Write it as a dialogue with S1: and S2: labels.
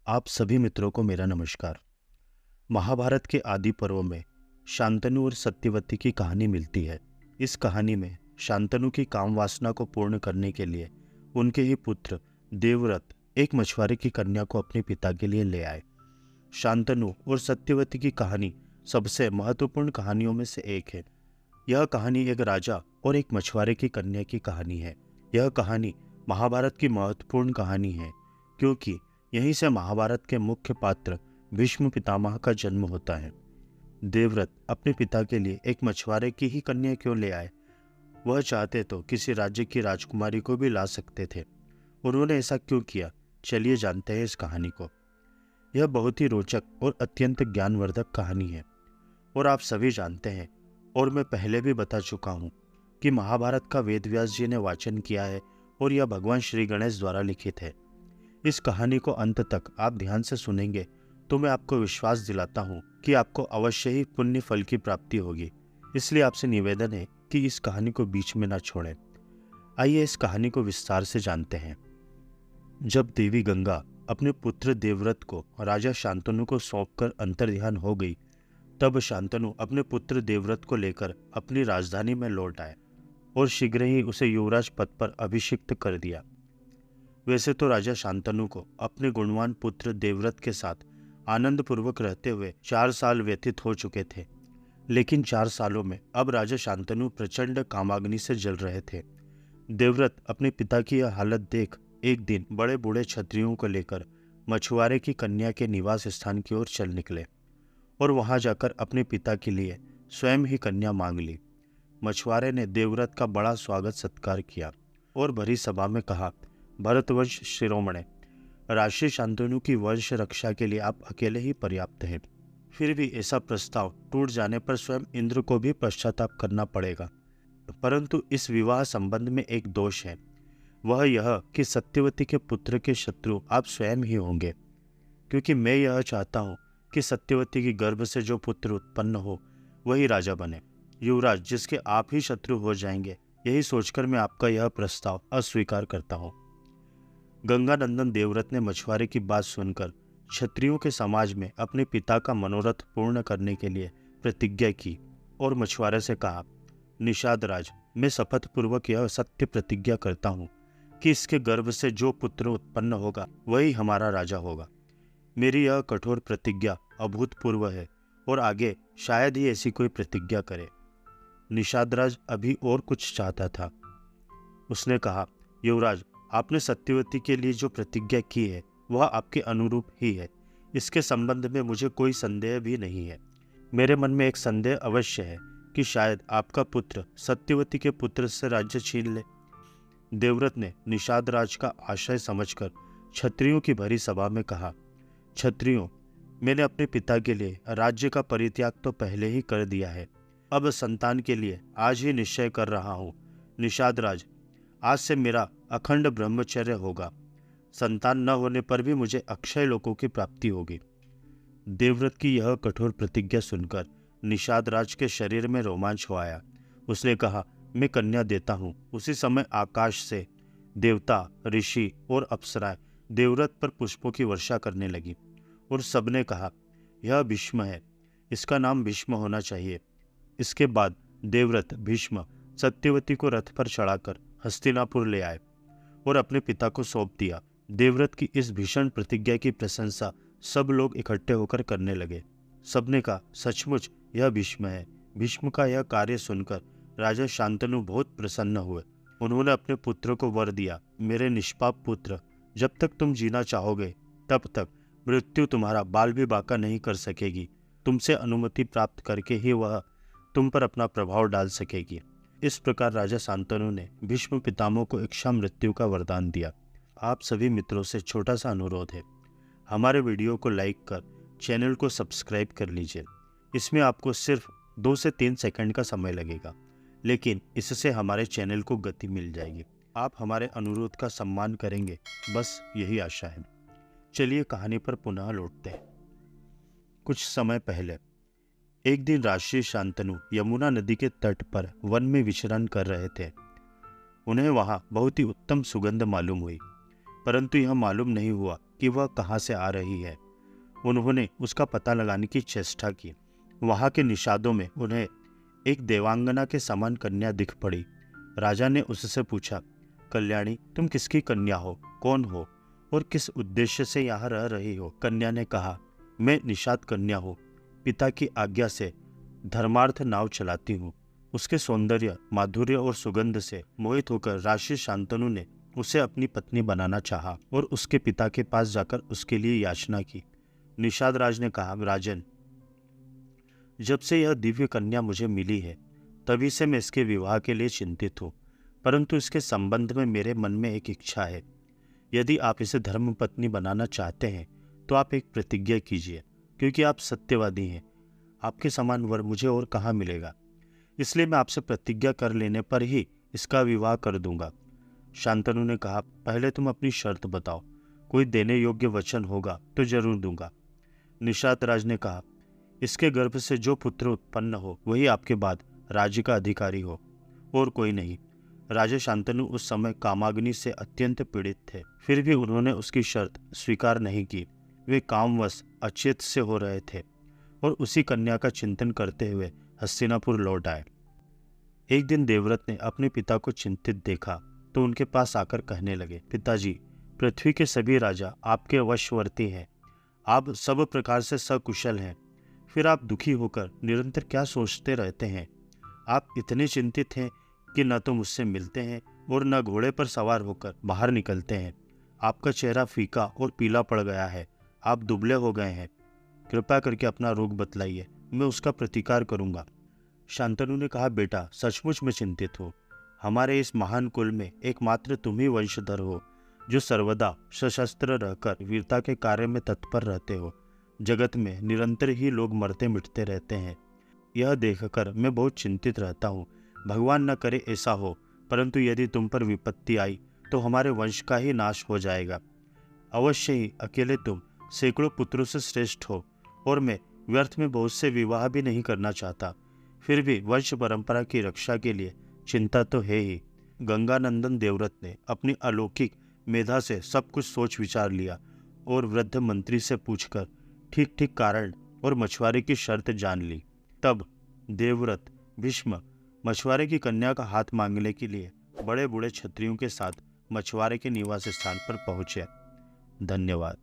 S1: आप सभी मित्रों को मेरा नमस्कार। महाभारत के आदि पर्व में शांतनु और सत्यवती की कहानी मिलती है। इस कहानी में शांतनु की काम वासना को पूर्ण करने के लिए उनके ही पुत्र देवव्रत एक मछुआरे की कन्या को अपने पिता के लिए ले आए। शांतनु और सत्यवती की कहानी सबसे महत्वपूर्ण कहानियों में से एक है। यह कहानी एक राजा और एक मछुआरे की कन्या की कहानी है। यह कहानी महाभारत की महत्वपूर्ण कहानी है क्योंकि यहीं से महाभारत के मुख्य पात्र भीष्म पितामह का जन्म होता है। देवव्रत अपने पिता के लिए एक मछुआरे की ही कन्या क्यों ले आए? वह चाहते तो किसी राज्य की राजकुमारी को भी ला सकते थे। उन्होंने ऐसा क्यों किया? चलिए जानते हैं इस कहानी को। यह बहुत ही रोचक और अत्यंत ज्ञानवर्धक कहानी है और आप सभी जानते हैं और मैं पहले भी बता चुका हूँ कि महाभारत का वेदव्यास जी ने वाचन किया है और यह भगवान श्री गणेश द्वारा लिखित है। इस कहानी को अंत तक आप ध्यान से सुनेंगे तो मैं आपको विश्वास दिलाता हूँ कि आपको अवश्य ही पुण्य फल की प्राप्ति होगी। इसलिए आपसे निवेदन है कि इस कहानी को बीच में न छोड़ें। आइए इस कहानी को विस्तार से जानते हैं। जब देवी गंगा अपने पुत्र देवव्रत को राजा शांतनु को सौंपकर अंतर्ध्यान हो गई, तब शांतनु अपने पुत्र देवव्रत को लेकर अपनी राजधानी में लौट आए और शीघ्र ही उसे युवराज पद पर अभिषिक्त कर दिया। वैसे तो राजा शांतनु को अपने गुणवान पुत्र देवव्रत के साथ आनंद पूर्वक रहते हुए 4 साल व्यतीत हो चुके थे, लेकिन 4 सालों में अब राजा शांतनु प्रचंड कामाग्नि से जल रहे थे। देवव्रत अपने पिता की यह हालत देख एक दिन बड़े बूढ़े क्षत्रियों को लेकर मछुआरे की कन्या के निवास स्थान की ओर चल निकले और वहां जाकर अपने पिता के लिए स्वयं ही कन्या मांग ली। मछुआरे ने देवव्रत का बड़ा स्वागत सत्कार किया और भरी सभा में कहा, भरतवंश शिरोमणे, राशि शांतनु की वंश रक्षा के लिए आप अकेले ही पर्याप्त हैं। फिर भी ऐसा प्रस्ताव टूट जाने पर स्वयं इंद्र को भी पश्चाताप करना पड़ेगा। परंतु इस विवाह संबंध में एक दोष है, वह यह कि सत्यवती के पुत्र के शत्रु आप स्वयं ही होंगे, क्योंकि मैं यह चाहता हूँ कि सत्यवती की गर्भ से जो पुत्र उत्पन्न हो वही राजा बने। युवराज जिसके आप ही शत्रु हो जाएंगे, यही सोचकर मैं आपका यह प्रस्ताव अस्वीकार करता हूँ। गंगानंदन देवव्रत ने मछुआरे की बात सुनकर क्षत्रियों के समाज में अपने पिता का मनोरथ पूर्ण करने के लिए प्रतिज्ञा की और मछुआरे से कहा, निषाद राज, मैं शपथ पूर्वक यह सत्य प्रतिज्ञा करता हूँ कि इसके गर्भ से जो पुत्र उत्पन्न होगा वही हमारा राजा होगा। मेरी यह कठोर प्रतिज्ञा अभूतपूर्व है और आगे शायद ही ऐसी कोई प्रतिज्ञा करे। निषादराज अभी और कुछ चाहता था। उसने कहा, युवराज, आपने सत्यवती के लिए जो प्रतिज्ञा की है वह आपके अनुरूप ही है। इसके संबंध में मुझे कोई संदेह भी नहीं है। मेरे मन में एक संदेह अवश्य है कि शायद आपका पुत्र सत्यवती के पुत्र से राज्य छीन ले। देवव्रत ने निषाद राज का आशय समझकर क्षत्रियों की भरी सभा में कहा, क्षत्रियों, मैंने अपने पिता के लिए राज्य का परित्याग तो पहले ही कर दिया है। अब संतान के लिए आज ही निश्चय कर रहा हूँ। निषाद राज, आज से मेरा अखंड ब्रह्मचर्य होगा। संतान न होने पर भी मुझे अक्षय लोकों की प्राप्ति होगी। देवव्रत की यह कठोर प्रतिज्ञा सुनकर निषाद राज के शरीर में रोमांच हो आया। उसने कहा, मैं कन्या देता हूँ। उसी समय आकाश से देवता, ऋषि और अप्सराएं देवव्रत पर पुष्पों की वर्षा करने लगी और सबने कहा, यह भीष्म है, इसका नाम भीष्म होना चाहिए। इसके बाद देवव्रत भीष्म सत्यवती को रथ पर चढ़ाकर हस्तिनापुर ले आए और अपने पिता को सौंप दिया। देवव्रत की इस भीषण प्रतिज्ञा की प्रशंसा सब लोग इकट्ठे होकर करने लगे। सबने कहा, सचमुच यह भीष्म है। भीष्म का यह कार्य सुनकर राजा शांतनु बहुत प्रसन्न हुए। उन्होंने अपने पुत्र को वर दिया, मेरे निष्पाप पुत्र, जब तक तुम जीना चाहोगे तब तक मृत्यु तुम्हारा बाल भी बांका नहीं कर सकेगी। तुमसे अनुमति प्राप्त करके ही वह तुम पर अपना प्रभाव डाल सकेगी। इस प्रकार राजा शांतनु ने भीष्म पितामह को इच्छा मृत्यु का वरदान दिया। आप सभी मित्रों से छोटा सा अनुरोध है, हमारे वीडियो को लाइक कर चैनल को सब्सक्राइब कर लीजिए। इसमें आपको सिर्फ 2 से 3 सेकंड का समय लगेगा, लेकिन इससे हमारे चैनल को गति मिल जाएगी। आप हमारे अनुरोध का सम्मान करेंगे, बस यही आशा है। चलिए कहानी पर पुनः लौटते हैं। कुछ समय पहले एक दिन राजर्षि शांतनु यमुना नदी के तट पर वन में विचरण कर रहे थे। उन्हें वहां बहुत ही उत्तम सुगंध मालूम हुई, परंतु यह मालूम नहीं हुआ कि वह कहाँ से आ रही है। उन्होंने उसका पता लगाने की चेष्टा की। वहाँ के निषादों में उन्हें एक देवांगना के समान कन्या दिख पड़ी। राजा ने उससे पूछा, कल्याणी, तुम किसकी कन्या हो, कौन हो और किस उद्देश्य से यहाँ रह रही हो? कन्या ने कहा, मैं निषाद कन्या हूँ, पिता की आज्ञा से धर्मार्थ नाव चलाती हूँ। उसके सौंदर्य, माधुर्य और सुगंध से मोहित होकर राशि शांतनु ने उसे अपनी पत्नी बनाना चाहा और उसके पिता के पास जाकर उसके लिए याचना की। निषाद राज ने कहा, राजन, जब से यह दिव्य कन्या मुझे मिली है तभी से मैं इसके विवाह के लिए चिंतित हूँ, परंतु इसके संबंध में मेरे मन में एक इच्छा है। यदि आप इसे धर्म पत्नी बनाना चाहते हैं तो आप एक प्रतिज्ञा कीजिए, क्योंकि आप सत्यवादी हैं। आपके समान वर मुझे और कहाँ मिलेगा, इसलिए मैं आपसे प्रतिज्ञा कर लेने पर ही इसका विवाह कर दूंगा। शांतनु ने कहा, पहले तुम अपनी शर्त बताओ, कोई देने योग्य वचन होगा तो जरूर दूंगा। निषाद राज ने कहा, इसके गर्भ से जो पुत्र उत्पन्न हो वही आपके बाद राज्य का अधिकारी हो, और कोई नहीं। राजा शांतनु उस समय कामाग्नि से अत्यंत पीड़ित थे, फिर भी उन्होंने उसकी शर्त स्वीकार नहीं की। वे कामवश अचेत से हो रहे थे और उसी कन्या का चिंतन करते हुए हस्तिनापुर लौट आए। एक दिन देवव्रत ने अपने पिता को चिंतित देखा तो उनके पास आकर कहने लगे, पिताजी, पृथ्वी के सभी राजा आपके वशवर्ती हैं, आप सब प्रकार से सकुशल हैं, फिर आप दुखी होकर निरंतर क्या सोचते रहते हैं? आप इतने चिंतित हैं कि न तो मुझसे मिलते हैं और न घोड़े पर सवार होकर बाहर निकलते हैं। आपका चेहरा फीका और पीला पड़ गया है, आप दुबले हो गए हैं। कृपया करके अपना रोग बतलाइए, मैं उसका प्रतिकार करूंगा। शांतनु ने कहा, बेटा, सचमुच में चिंतित हो। हमारे इस महान कुल में एकमात्र तुम ही वंशधर हो जो सर्वदा सशस्त्र रहकर वीरता के कार्य में तत्पर रहते हो। जगत में निरंतर ही लोग मरते मिटते रहते हैं, यह देखकर मैं बहुत चिंतित रहता हूँ। भगवान न करे ऐसा हो, परंतु यदि तुम पर विपत्ति आई तो हमारे वंश का ही नाश हो जाएगा। अवश्य ही अकेले तुम सैकड़ों पुत्रों से श्रेष्ठ हो और मैं व्यर्थ में बहुत से विवाह भी नहीं करना चाहता। फिर भी वंश परंपरा की रक्षा के लिए चिंता तो है ही। गंगानंदन देवव्रत ने अपनी अलौकिक मेधा से सब कुछ सोच विचार लिया और वृद्ध मंत्री से पूछकर ठीक ठीक कारण और मछुआरे की शर्त जान ली। तब देवव्रत भीष्म मछुआरे की कन्या का हाथ मांगने के लिए बड़े बूढ़े क्षत्रियों के साथ मछुआरे के निवास स्थान पर पहुंचे। धन्यवाद।